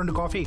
2 coffee.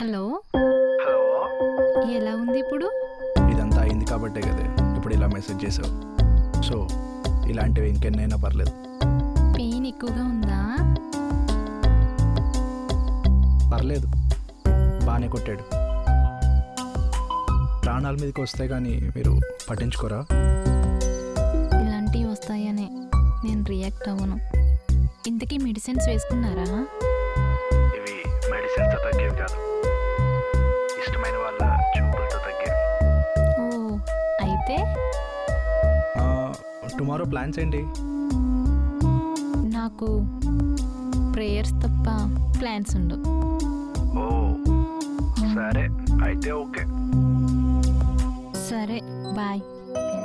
Hello hello. ఎలా ఉంది ఇప్పుడు? ఇదంతా అయింది కాబట్టే కదా ఇప్పుడు ఇలా మెసేజ్ చేసావు. సో ఇలాంటివి ఇంకెన్నైనా పర్లేదు. పెయిన్ ఎక్కువగా ఉందా? పర్లేదు, బాగానే కొట్టాడు. ప్రాణాల మీదకి వస్తే కానీ మీరు పట్టించుకోరా? ఇలాంటివి వస్తాయనే నేను రియాక్ట్ అవ్వను. ఇంతకీ మెడిసిన్స్ వేసుకున్నారా? ఇవి మెడిసిన్స్తో తగ్గేవి కాదు, ఇష్టమైన వాళ్ళ చూపులతో తగ్గేవి. ఓ అయితే టుమారో ప్లాన్స్ ఏంటి? నాకు ప్రేయర్స్ తప్ప ప్లాన్స్ ఉండవు. ఓ సరే అయితే ఓకే. సరే బాయ్.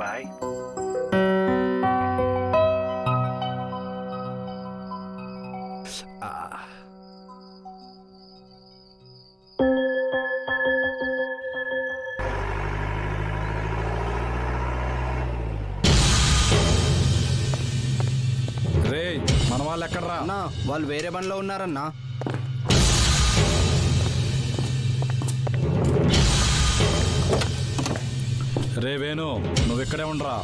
బాయ్. రే మన వాళ్ళు ఎక్కడరా? అన్నా వాళ్ళు వేరే బండ్లో ఉన్నారన్నా. రే వేణు, నువ్వు ఇక్కడే ఉండరా.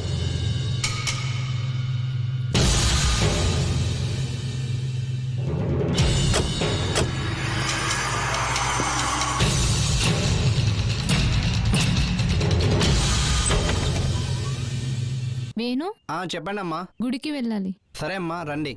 వేణు, చెప్పండి అమ్మా. గుడికి వెళ్ళాలి. సరే అమ్మా రండి.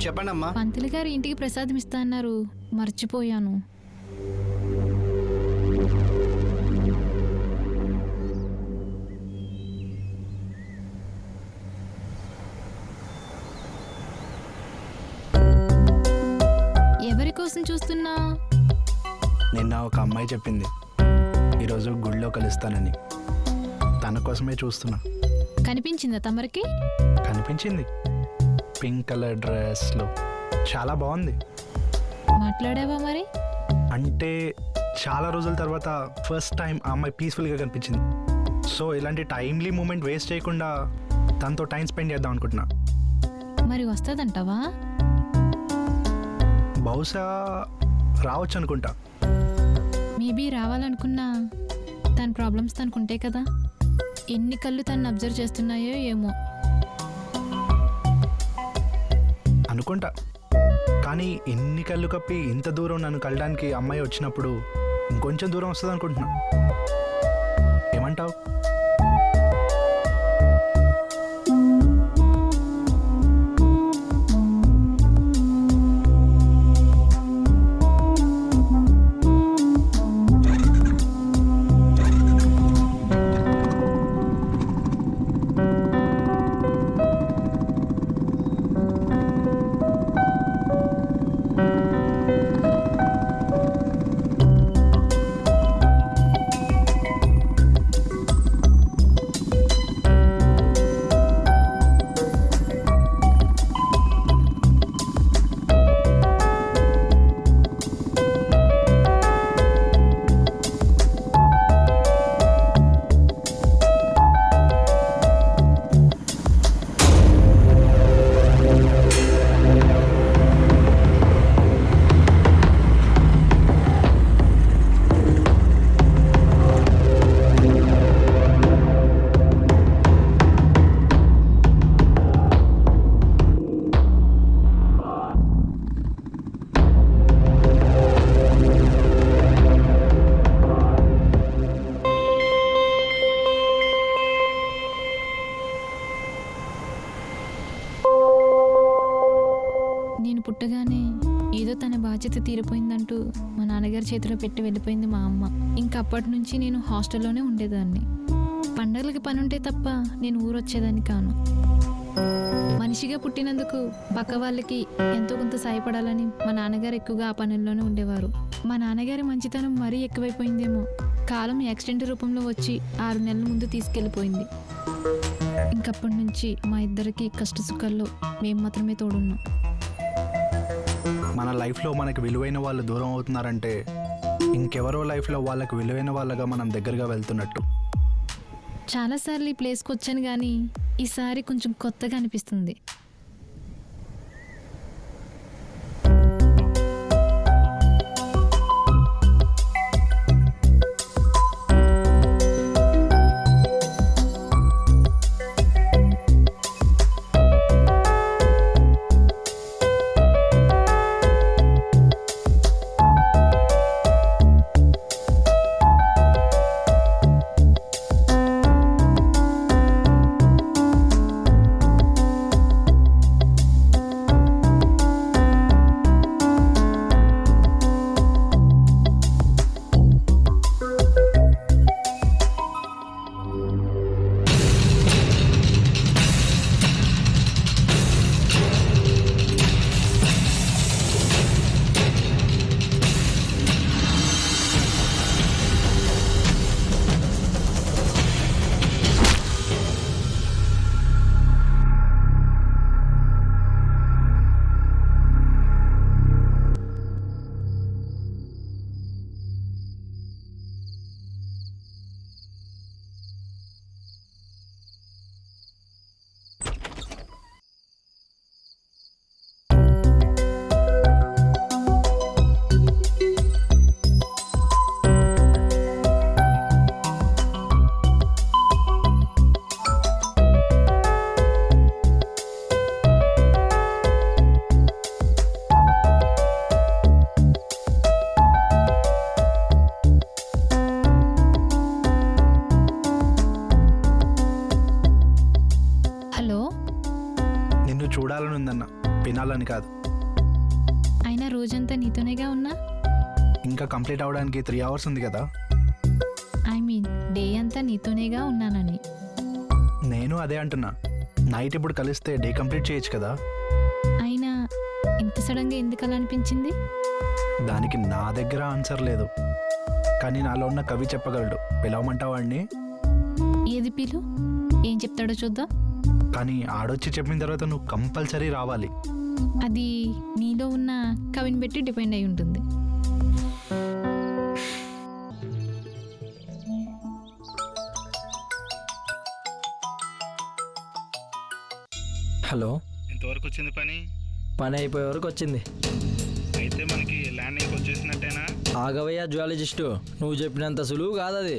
చెప్పండి అమ్మా. పంతులు గారు ఇంటికి ప్రసాదం ఇస్తా అన్నారు, మర్చిపోయాను. ఎవరి కోసం చూస్తున్నా? నిన్న ఒక అమ్మాయి చెప్పింది ఈరోజు గుడిలో కలుస్తానని. తన కోసమే చూస్తున్నా. కనిపించిందా తమరికి? కనిపించింది, పింక్ కలర్ డ్రెస్లో. చాలా బాగుంది. మాట్లాడావా మరి? అంటే చాలా రోజుల తర్వాత ఫస్ట్ టైం ఆ అమ్మాయి పీస్ఫుల్గా కనిపించింది. సో ఇలాంటి టైమ్లీ మూమెంట్ వేస్ట్ చేయకుండా తనతో టైం స్పెండ్ చేద్దాం అనుకుంటున్నా. మరి వస్తుందంటావా? బహుశా రావచ్చు అనుకుంటా. మేబీ రావాలనుకున్నా తన ప్రాబ్లమ్స్ తనకుంటే కదా. ఎన్ని కళ్ళు తను అబ్జర్వ్ చేస్తున్నాయో ఏమో అనుకుంటా. కానీ ఎన్ని కళ్ళు కప్పి ఇంత దూరం నన్ను కలడానికి అమ్మాయి వచ్చినప్పుడు ఇంకొంచెం దూరం వస్తుంది అనుకుంటున్నా. ఏమంటావు? నేను పుట్టగానే ఏదో తన బాధ్యత తీరిపోయిందంటూ మా నాన్నగారి చేతిలో పెట్టి వెళ్ళిపోయింది మా అమ్మ. ఇంకప్పటి నుంచి నేను హాస్టల్లోనే ఉండేదాన్ని. పండగలకి పని ఉంటే తప్ప నేను ఊరొచ్చేదాన్ని కాను. మనిషిగా పుట్టినందుకు పక్క వాళ్ళకి ఎంతో కొంత సాయపడాలని మా నాన్నగారు ఎక్కువగా ఆ పనుల్లోనే ఉండేవారు. మా నాన్నగారి మంచితనం మరీ ఎక్కువైపోయిందేమో. కాలం యాక్సిడెంట్ రూపంలో వచ్చి 6 నెలల ముందు తీసుకెళ్ళిపోయింది. ఇంకప్పటి నుంచి మా ఇద్దరికి కష్ట సుఖాల్లో మేము మాత్రమే తోడున్నాం. మన లైఫ్లో మనకు విలువైన వాళ్ళు దూరం అవుతున్నారంటే ఇంకెవరో లైఫ్లో వాళ్ళకి విలువైన వాళ్ళగా మనం దగ్గరగా వెళ్తున్నట్టు. చాలాసార్లు ఈ ప్లేస్కి వచ్చాను కానీ ఈసారి కొంచెం కొత్తగా అనిపిస్తుంది. అయినా రోజంతా నీతోనేగా ఉన్నా. ఇంకా కంప్లీట్ అవ్వడానికి 3 hours ఉంది కదా. ఐ మీన్ డే అంతా నీతోనేగా ఉన్నానని. నేను అదే అంటున్నా. నైట్ ఇప్పుడు కలిస్తే డే కంప్లీట్ చేయొచ్చు కదా. అయినా ఇంత సడన్గా ఎందుకు అలా అనిపించింది? దానికి నా దగ్గర ఆన్సర్ లేదు, కానీ నాలో ఉన్న కవి చెప్పగలడు. పిలవమంటావా వాడిని? ఏది పిలు, ఏం చెప్తాడో చూద్దాం. కానీ ఆడొచ్చి చెప్పిన తర్వాత నువ్వు కంపల్సరీ రావాలి. అది నీలో ఉన్న కవిని బట్టి డిపెండ్ అయి ఉంటుంది. హలో, ఎంతవరకు వచ్చింది పని? పని అయిపోయే వరకు వచ్చింది. అయితే మనకి ల్యాండింగ్ వచ్చేసినట్టేనా? ఆగవయ్యా జువాలజిస్టు, నువ్వు చెప్పినంత సులువు కాదు అది.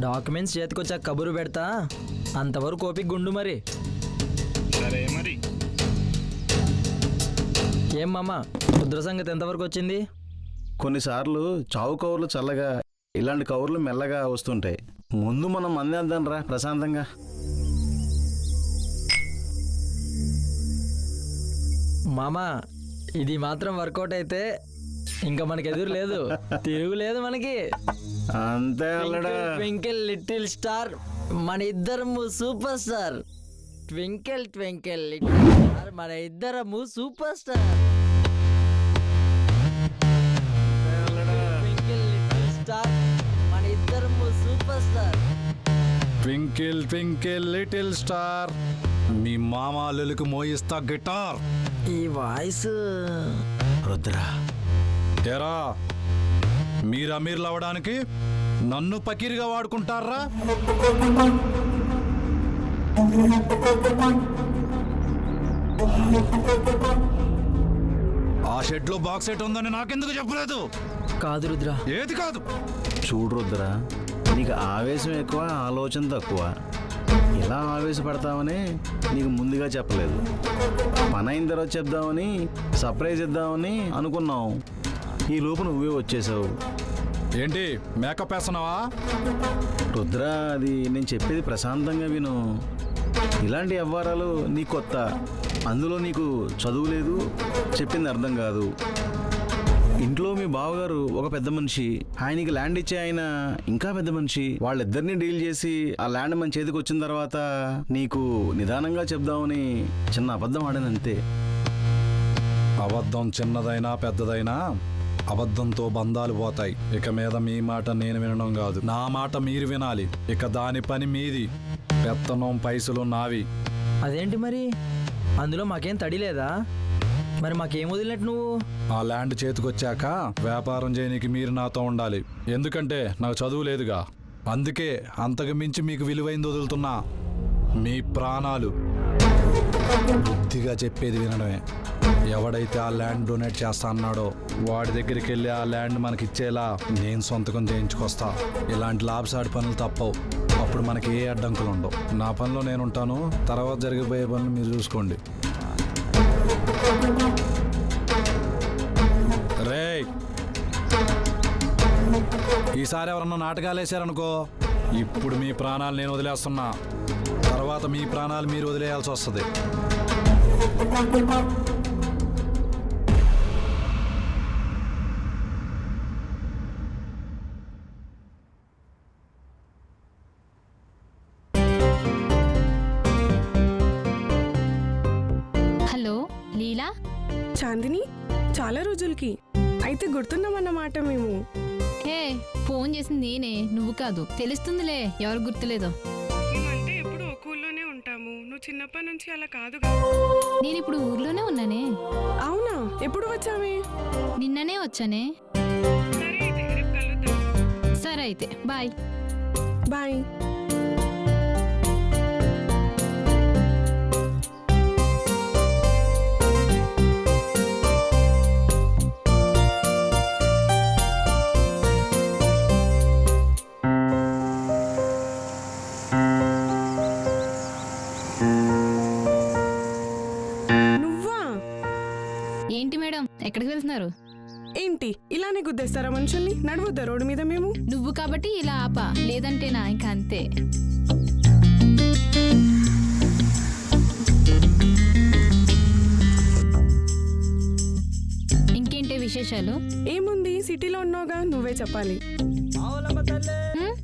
డాక్యుమెంట్స్ చేతికొచ్చాక కబురు పెడతా, అంతవరకు ఓపిక గుండు మరి. సరే మరి. ఏం మామ, ముద్ర సంగతి ఎంతవరకు వచ్చింది? కొన్నిసార్లు చావు కవర్లు చల్లగా, ఇలాంటి కవర్లు మెల్లగా వస్తుంటాయి. ముందు మనం అందేద్దాం రా ప్రశాంతంగా. మామ, ఇది మాత్రం వర్కౌట్ అయితే ఇంకా మనకి ఎదురు లేదు, తిరుగు లేదు మనకి. అంతే అల్లడా. ట్వింకిల్ లిటిల్ స్టార్, మన ఇద్దరము super star. Twinkle twinkle little star, మన ఇద్దరము super star. Twinkle little star, మన ఇద్దరము super star. Twinkle twinkle little star, మీ మామాలకు మోయిస్తా గిటార్. ఈ వాయిస్ రుద్రా, ఏరా, మీరు అమీర్లు అవ్వడానికి నన్ను పకీర్గా వాడుకుంటారా? ఆ షెడ్ లో బాక్స్ సెట్ ఉందని నాకెందుకు చెప్పలేదు? కాదు రుద్ర, ఏది కాదు? చూడు రుద్రా, నీకు ఆవేశం ఎక్కువ, ఆలోచన తక్కువ. ఎలా ఆవేశపడతామని నీకు ముందుగా చెప్పలేదు. పని అయిన తర్వాత చెప్దామని, సర్ప్రైజ్ ఇద్దామని అనుకున్నావు. ఈ లోపు నువ్వే వచ్చేసావు. ఏంటి మేకప్ వేస్తున్నావా? రుద్రా, అది నేను చెప్పేది ప్రశాంతంగా విను. ఇలాంటి వ్యవహారాలు నీకు కొత్త. అందులో నీకు చదువు లేదు, చెప్పింది అర్థం కాదు. ఇంట్లో మీ బావగారు ఒక పెద్ద మనిషి, ఆయనకి ల్యాండ్ ఇచ్చే ఆయన ఇంకా పెద్ద మనిషి. వాళ్ళిద్దరిని డీల్ చేసి ఆ ల్యాండ్ మన చేతికి వచ్చిన తర్వాత నీకు నిదానంగా చెప్దామని చిన్న అబద్ధం ఆడానంతే. అబద్ధం చిన్నదైనా పెద్దదైనా అబద్ధంతో బంధాలు పోతాయి. ఇక మీద మీ మాట నేను వినడం కాదు, నా మాట మీరు వినాలి. ఇక దాని పని మీది, పెత్తనం పైసలు నావి. అదేంటి మరి? అందులో మాకేం తడి లేదా? మరి మాకేం వదిలినట్టు నువ్వు? ఆ ల్యాండ్ చేతికొచ్చాక వ్యాపారం చేయనీకి మీరు నాతో ఉండాలి. ఎందుకంటే నాకు చదువు లేదుగా. అందుకే అంతకు మించి మీకు విలువైంది వదులుతున్నా, మీ ప్రాణాలు. బుద్ధిగా చెప్పేది వినడమే. ఎవడైతే ఆ ల్యాండ్ డొనేట్ చేస్తా అన్నాడో వాడి దగ్గరికి వెళ్ళి ఆ ల్యాండ్ మనకి ఇచ్చేలా నేను సొంతకం చేయించుకొస్తా. ఇలాంటి లాభసాటి పనులు తప్పవు. అప్పుడు మనకి ఏ అడ్డంకులు ఉండవు. నా పనిలో నేను ఉంటాను, తర్వాత జరిగిపోయే పనులు మీరు చూసుకోండి. రేయ్, ఈసారి ఎవరన్నా నాటకాలు వేసారనుకో, ఇప్పుడు మీ ప్రాణాలు నేను వదిలేస్తున్నా, తర్వాత మీ ప్రాణాలు మీరు వదిలేయాల్సి వస్తుంది. హలో లీలా. చాందిని, చాలా రోజులకి అయితే గుర్తున్నామన్నమాట మేము. హే, ఫోన్ చేసింది నేనే, నువ్వు కాదు. తెలుస్తుందిలే ఎవరు గుర్తులేదో. మేమంటే ఎప్పుడు ఒక ఊళ్ళోనే ఉంటాము. నువ్వు చిన్నప్పటి నుంచి అలా కాదు. నేను ఇప్పుడు ఊర్లోనే ఉన్నానే. అవునా? ఎప్పుడు వచ్చామే? నిన్ననే వచ్చానే. సరే అయితే రేపు కలుద్దాం. సరే అయితే బాయ్. బాయ్. ఏంటి మేడం, ఎక్కడికి వెళ్తున్నారు? ఏంటి ఇలానే గుద్దేస్తారా మనుషుల్ని? నడవద్దా రోడ్డు మీద మేము? నువ్వు కాబట్టి ఇలా ఆపా, లేదంటే నా ఇంకా అంతే. విశేషాలు? ఏముంది, సిటీలో ఉన్నావుగా, నువ్వే చెప్పాలి. హ్మ్?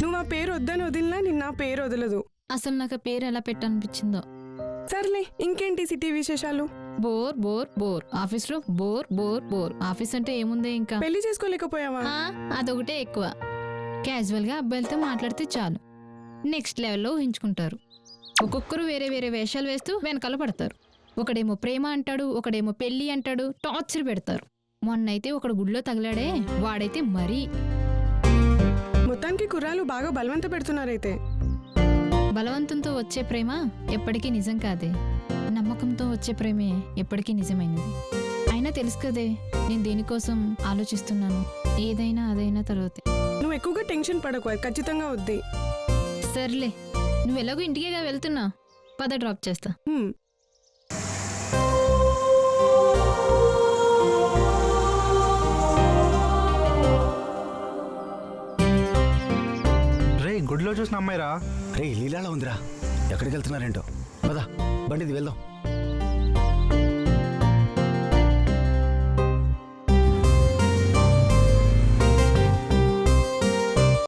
నువ్వు ఆ పేరు వద్దని వదిలినా నిన్న ఆ పేరు వదలదు. అసలు నాకు ఆ పేరు ఎలా పెట్టాలనిపించిందో. సర్లే, ఇంకేంటి సిటీ విశేషాలు? బోర్ బోర్ బోర్, ఆఫీస్లో బోర్ బోర్ బోర్. ఆఫీస్ అంటే ఏముంది ఇంకా? పెళ్లి చేసుకోలేకపోయావా? అదొకటే ఎక్కువ. క్యాజువల్గా అబ్బాయిలతో మాట్లాడితే చాలు, నెక్స్ట్ లెవెల్లో ఊహించుకుంటారు. ఒక్కొక్కరు వేరే వేరే వేషాలు వేస్తూ వెనకాల పడతారు. ఒకడేమో ప్రేమ అంటాడు, ఒకడేమో పెళ్ళి అంటాడు, టార్చర్ పెడతారు. మొన్నైతే ఒకడు గుడిలో తగిలాడే, వాడైతే మరీ. మొత్తానికి కుర్రాలు బాగా బలవంత పెడుతున్నారైతే. బలవంతంతో వచ్చే ప్రేమ ఎప్పటికీ నిజం కాదే, నమ్మకంతో వచ్చే ప్రేమే ఎప్పటికీ నిజమైనది. అయినా తెలుసు కదే నేను దేనికోసం ఆలోచిస్తున్నాను. ఏదైనా అదైనా తర్వాతే. నువ్వు ఎక్కువగా టెన్షన్ పడకు, అది ఖచ్చితంగా వద్ది. సర్లే, నువ్వు ఎలాగో ఇంటికేగా వెళ్తున్నా, పద డ్రాప్ చేస్తా. రే గుడిలో చూసిన అమ్మాయిరా. రే లీలాలో ఉందిరా, ఎక్కడికి వెళ్తున్నారేంటో. పదా బండిది వెళ్దాం.